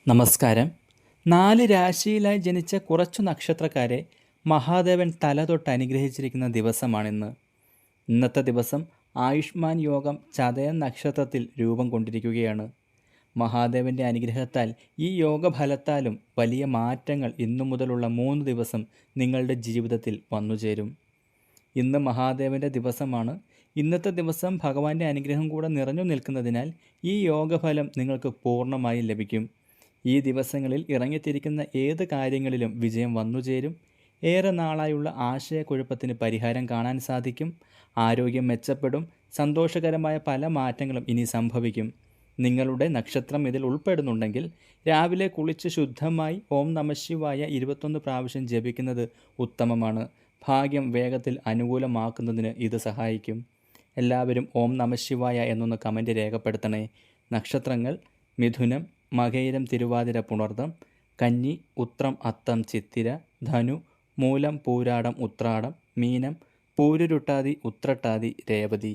നമസ്കാരം. 4 രാശിയിലായി ജനിച്ച കുറച്ചു നക്ഷത്രക്കാരെ മഹാദേവൻ തലതൊട്ട് അനുഗ്രഹിച്ചിരിക്കുന്ന ദിവസമാണിന്ന്. ഇന്നത്തെ ദിവസം ആയുഷ്മാൻ യോഗം ചതയം നക്ഷത്രത്തിൽ രൂപം കൊണ്ടിരിക്കുകയാണ്. മഹാദേവൻ്റെ അനുഗ്രഹത്താൽ ഈ യോഗഫലത്താലും വലിയ മാറ്റങ്ങൾ ഇന്നു മുതലുള്ള 3 ദിവസം നിങ്ങളുടെ ജീവിതത്തിൽ വന്നുചേരും. ഇന്ന് മഹാദേവൻ്റെ ദിവസമാണ്. ഇന്നത്തെ ദിവസം ഭഗവാന്റെ അനുഗ്രഹം കൂടെ നിറഞ്ഞു നിൽക്കുന്നതിനാൽ ഈ യോഗഫലം നിങ്ങൾക്ക് പൂർണ്ണമായി ലഭിക്കും. ഈ ദിവസങ്ങളിൽ ഇറങ്ങിത്തിരിക്കുന്ന ഏത് കാര്യങ്ങളിലും വിജയം വന്നുചേരും. ഏറെ നാളായുള്ള ആശയക്കുഴപ്പത്തിന് പരിഹാരം കാണാൻ സാധിക്കും. ആരോഗ്യം മെച്ചപ്പെടും. സന്തോഷകരമായ പല മാറ്റങ്ങളും ഇനി സംഭവിക്കും. നിങ്ങളുടെ നക്ഷത്രം ഇതിൽ ഉൾപ്പെടുന്നുണ്ടെങ്കിൽ രാവിലെ കുളിച്ച് ശുദ്ധമായി ഓം നമഃശിവായ 21 പ്രാവശ്യം ജപിക്കുന്നത് ഉത്തമമാണ്. ഭാഗ്യം വേഗത്തിൽ അനുകൂലമാക്കുന്നതിന് ഇത് സഹായിക്കും. എല്ലാവരും ഓം നമഃശിവായ എന്നൊന്ന് കമൻറ്റ് രേഖപ്പെടുത്തണേ. നക്ഷത്രങ്ങൾ: മിഥുനം, മകയിരം, തിരുവാതിര, പുണർദം, കന്നി, ഉത്രം, അത്തം, ചിത്തിര, ധനു, മൂലം, പൂരാടം, ഉത്രാടം, മീനം, പൂരുരുട്ടാതി, ഉത്രട്ടാതി, രേവതി.